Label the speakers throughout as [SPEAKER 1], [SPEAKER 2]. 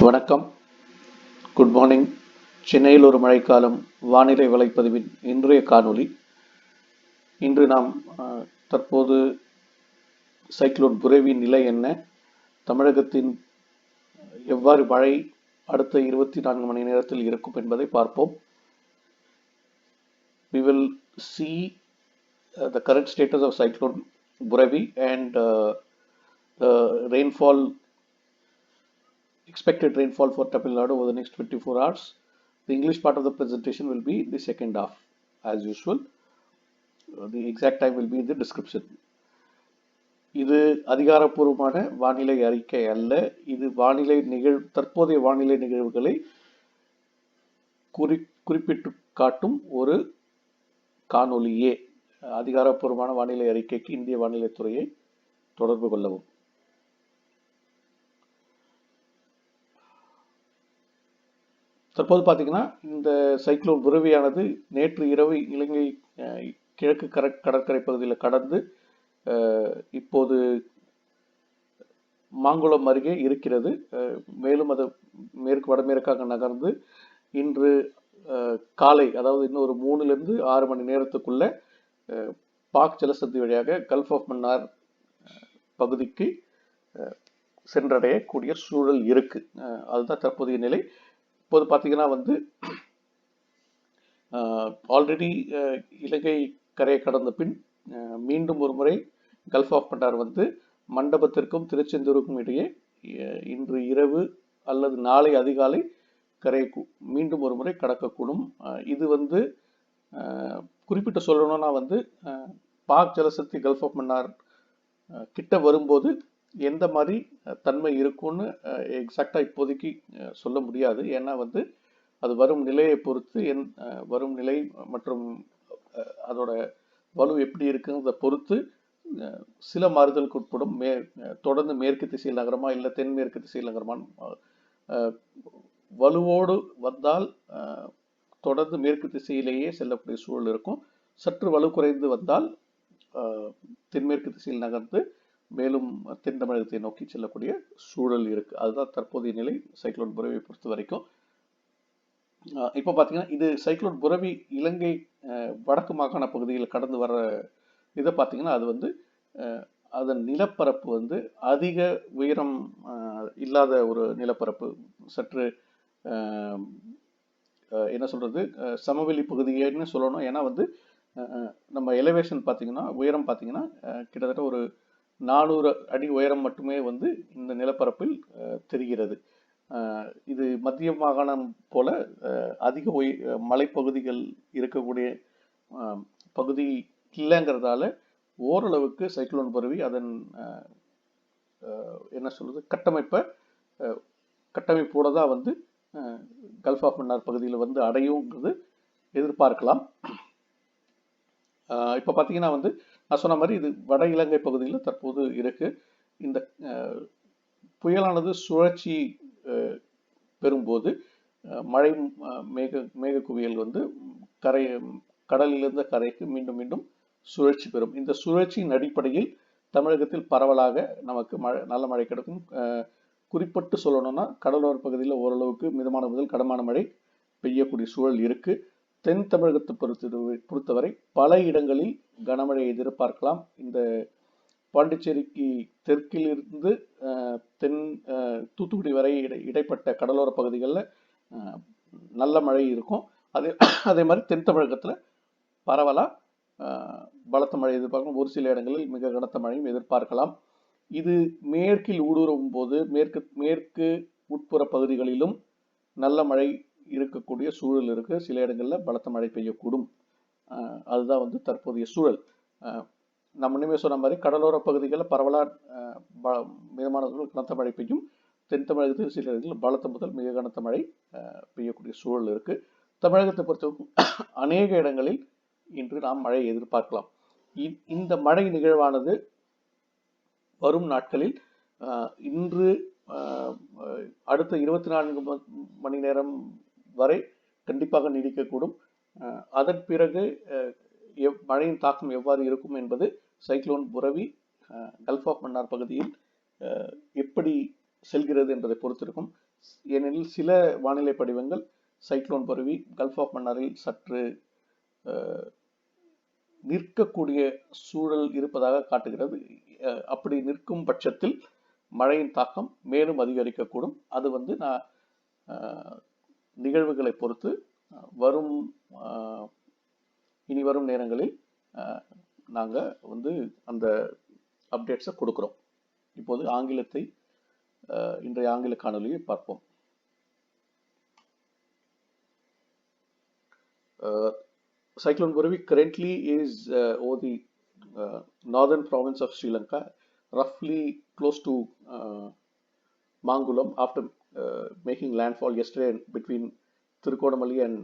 [SPEAKER 1] வணக்கம். Good morning. சென்னையில் ஒரு மழைக்காலம் வானிலை வலைப்பதிவின் இன்றைய காணொளி. இன்று நாம் தற்போது சைக்ளோன் புரேவியின் நிலை என்ன, தமிழகத்தின் எவ்வாறு மழை அடுத்த 24 மணி நேரத்தில் இருக்கும் என்பதை பார்ப்போம். We will see the current status of Cyclone Burevi and the rainfall, expected rainfall for Tamil Nadu over the next 24 hours. The English part of the presentation will be in the second half as usual. The exact time will be in the description. இது அதிகாரப்பூர்வமான வானிலை அறிக்கை அல்ல. இது தற்போதைய வானிலை நிகழ்வுகளை குறிப்பிட்டு காட்டும் ஒரு காணொளியே. அதிகாரப்பூர்வமான வானிலை அறிக்கைக்கு இந்திய வானிலை துறையை தொடர்பு கொள்ளவும். தற்போது பார்த்தீங்கன்னா, இந்த சைக்ளோன் புரவியானது நேற்று இரவு இலங்கை கிழக்கு கடற்கரை பகுதியில் கடந்து இப்போது மாங்குளம் அருகே இருக்கிறது. மேலும் அது வடமேற்காக நகர்ந்து இன்று காலை, அதாவது இன்னும் ஒரு 3 to 6 மணி நேரத்துக்குள்ள பாக் ஜலசந்தி வழியாக கல்ஃப் ஆஃப் மன்னார் பகுதிக்கு சென்றடையக்கூடிய சூழல் இருக்கு. அதுதான் தற்போதைய நிலை. இப்போது பார்த்தீங்கன்னா ஆல்ரெடி இலங்கை கரையை கடந்த பின் மீண்டும் ஒரு முறை கல்ஃப் ஆஃப் மன்னார் மண்டபத்திற்கும் திருச்செந்தூருக்கும் இடையே இன்று இரவு அல்லது நாளை அதிகாலை கரையை மீண்டும் ஒரு முறை கடக்கக்கூடும். இது குறிப்பிட்டு சொல்லணும்னா பாக் ஜலசக்தி கல்ஃப் ஆஃப் மன்னார் கிட்ட வரும்போது எந்த மாதிரி தன்மை இருக்கும்னு எக்ஸாக்டா இப்போதைக்கு சொல்ல முடியாது. ஏன்னா அது வரும் நிலையை பொறுத்து வரும் நிலை மற்றும் அதோட வலு எப்படி இருக்குங்கிறத பொறுத்து சில மாறுதலுக்கு உட்படும். தொடர்ந்து மேற்கு திசையில் நகரமா இல்லை தென்மேற்கு திசையில் நகரமான்னு வலுவோடு வந்தால் தொடர்ந்து மேற்கு திசையிலேயே செல்லக்கூடிய சூழல் இருக்கும். சற்று வலு குறைந்து வந்தால் தென்மேற்கு திசையில் நகர்ந்து மேலும் தென் தமிழகத்தை நோக்கி செல்லக்கூடிய சூழல் இருக்கு. அதுதான் தற்போதைய நிலை சைக்ளோன் புரவியை பொறுத்த வரைக்கும். இப்போ பார்த்தீங்கன்னா, இது சைக்ளோன் புரவி இலங்கை வடக்கு மாகாண பகுதியில் கடந்து வர இதை பார்த்தீங்கன்னா, அது அதன் நிலப்பரப்பு அதிக உயரம் இல்லாத ஒரு நிலப்பரப்பு. சற்று என்ன சொல்றது, சமவெளி பகுதின்னு சொல்லணும். ஏன்னா நம்ம எலிவேஷன் பார்த்தீங்கன்னா, உயரம் பார்த்தீங்கன்னா கிட்டத்தட்ட ஒரு 400 அடி உயரம் மட்டுமே இந்த நிலப்பரப்பில் தெரிகிறது. இது மத்திய மாகாணம் போல அதிக மலைப்பகுதிகள் இருக்கக்கூடிய பகுதி இல்லைங்கிறதால ஓரளவுக்கு சைக்ளோன் புரவி அதன் என்ன சொல்றது கட்டமைப்போட தான் கல்ஃப் ஆஃப் மன்னார் பகுதியில் அடையுங்கிறது எதிர்பார்க்கலாம். இப்போ பார்த்தீங்கன்னா நான் சொன்ன மாதிரி இது வட இலங்கை பகுதியில் தற்போது இருக்கு. இந்த புயலானது சுழற்சி பெறும்போது மழை மேக குவியல் கடலிலிருந்து கரைக்கு மீண்டும் மீண்டும் சுழற்சி பெறும். இந்த சுழற்சியின் அடிப்படையில் தமிழகத்தில் பரவலாக நமக்கு நல்ல மழை கிடைக்கும். குறிப்பிட்டு சொல்லணும்னா, கடலோர பகுதியில் ஓரளவுக்கு மிதமான முதல் கனமான மழை பெய்யக்கூடிய சூழல் இருக்கு. தென் தமிழகத்தை பொறுத்தவரை பல இடங்களில் கனமழை எதிர்பார்க்கலாம். இந்த பாண்டிச்சேரிக்கு தெற்கிலிருந்து தூத்துக்குடி வரை இடைப்பட்ட கடலோர பகுதிகளில் நல்ல மழை இருக்கும். அதே மாதிரி தென் தமிழகத்தில் பரவலா பலத்த மழை எதிர்பார்க்கலாம். ஒரு சில இடங்களில் மிக கனத்த மழையும் எதிர்பார்க்கலாம். இது மேற்கில் ஊடுருவும் போது மேற்கு உட்புற பகுதிகளிலும் நல்ல மழை இருக்கக்கூடிய சூழல் இருக்கு. சில இடங்களில் பலத்த மழை பெய்யக்கூடும். அதுதான் தற்போதைய சூழல். நம்ம முன்னமே சொன்ன மாதிரி கடலோர பகுதிகளில் பரவலா மிதமான கனத்த மழை பெய்யும். தென் தமிழகத்தில் சில இடங்களில் பலத்த முதல் மிக கனத்த மழை பெய்யக்கூடிய சூழல் இருக்கு. தமிழகத்தை பொறுத்தவரைக்கும் அநேக இடங்களில் இன்று நாம் மழை எதிர்பார்க்கலாம். இந்த மழை நிகழ்வானது வரும் நாட்களில் இன்று அடுத்த 24 மணி நேரம் வரை கண்டிப்பாக நீடிக்கக்கூடும். அதன் பிறகு மழையின் தாக்கம் எவ்வாறு இருக்கும் என்பது cyclone Burevi gulf of Mannar பகுதியில் எப்படி செல்கிறது என்பதை பொறுத்திருக்கும். ஏனெனில் சில வானிலை படிவங்கள் சைக்ளோன் புரவி கல்ஃப் ஆஃப் மன்னாரில் சற்று நிற்கக்கூடிய சூழல் இருப்பதாக காட்டுகிறது. அப்படி நிற்கும் பட்சத்தில் மழையின் தாக்கம் மேலும் அதிகரிக்கக்கூடும். அது வந்து நான் நிகழ்வுகளை பொறுத்து வரும் இனி வரும் நேரங்களில் நாங்கள் வந்து அந்த அப்டேட்ஸை கொடுக்குறோம். இப்போது இன்றைய ஆங்கில காணொலியை பார்ப்போம். Cyclone Burevi currently is over the northern province of Sri Lanka, roughly close to Mangulam, after making landfall yesterday between Tirukonamalli and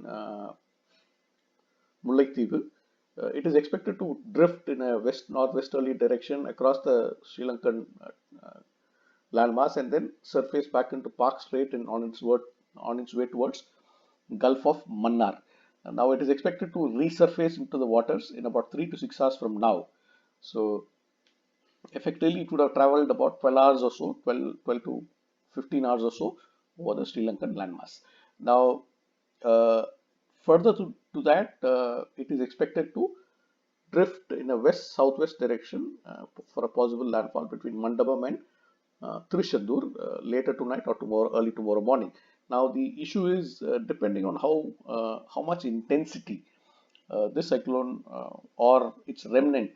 [SPEAKER 1] Mullaithivu. It is expected to drift in a west-northwesterly direction across the Sri Lankan landmass and then surface back into Park Strait and on its way towards Gulf of Mannar. Now it is expected to resurface into the waters in about 3 to 6 hours from now. So effectively it would have traveled about 12 hours or so, 12 to 15 hours or so over the Sri Lankan landmass. Now further to that, it is expected to drift in a west-southwest direction for a possible landfall between Mandabam and Trishandur later tonight or early tomorrow morning. Now the issue is depending on how much intensity this cyclone or its remnant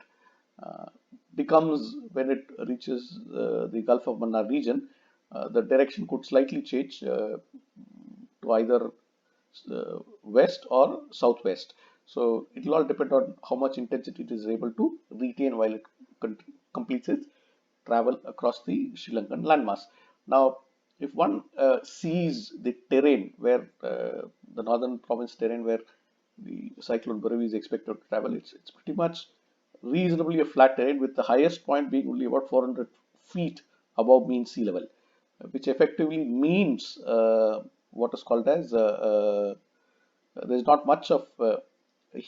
[SPEAKER 1] becomes when it reaches the Gulf of Mannar region. The direction could slightly change to either west or southwest. So it will all depend on how much intensity it is able to retain while it completes its travel across the Sri Lankan landmass. Now, if one sees the terrain where the northern province terrain where the Cyclone Burevi is expected to travel, it's pretty much reasonably a flat terrain, with the highest point being only about 400 feet above mean sea level, which effectively means what is called as there's not much of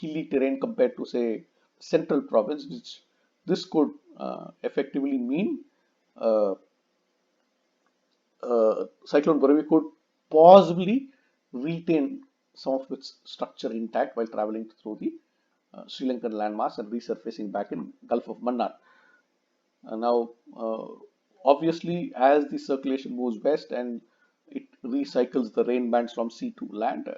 [SPEAKER 1] hilly terrain compared to, say, central province, which this could effectively mean Cyclone Burevi could possibly retain some of its structure intact while traveling through the Sri Lankan landmass and resurfacing back in Gulf of Mannar. Now, obviously, as the circulation moves west and it recycles the rain bands from sea to land,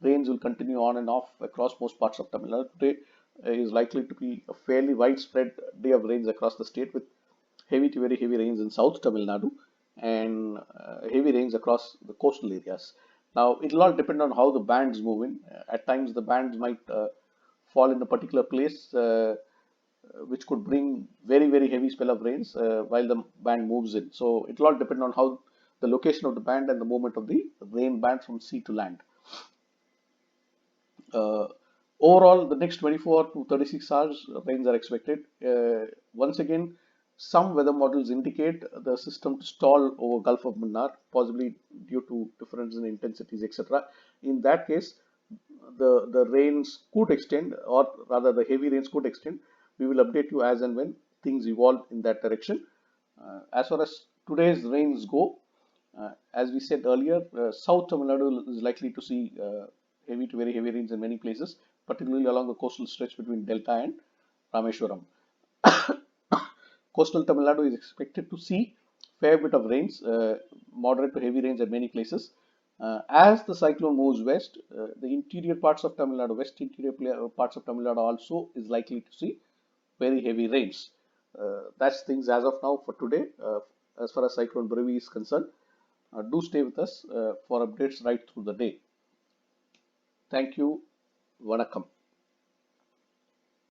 [SPEAKER 1] rains will continue on and off across most parts of Tamil Nadu. Today is likely to be a fairly widespread day of rains across the state, with heavy to very heavy rains in South Tamil Nadu and heavy rains across the coastal areas. Now, it will all depend on how the bands move in. At times, the bands might fall in a particular place, which could bring very, very heavy spell of rains while the band moves in. So it will all depend on how the location of the band and the movement of the rain band from sea to land. Overall, the next 24 to 36 hours, rains are expected. Once again, some weather models indicate the system to stall over Gulf of Mannar, possibly due to difference in intensities, etc. In that case, the rains could extend, or rather the heavy rains could extend. We will update you as and when things evolve in that direction. As far as today's rains go, as we said earlier, South Tamil Nadu is likely to see heavy to very heavy rains in many places, particularly along the coastal stretch between Delta and Rameshwaram. Coastal Tamil Nadu is expected to see fair bit of rains, moderate to heavy rains at many places. As the cyclone moves west, the interior parts of Tamil Nadu, west interior parts of Tamil Nadu also is likely to see very heavy rains. That's things as of now for today. As far as Cyclone Burevi is concerned, do stay with us for updates right through the day. Thank you. Vanakkam.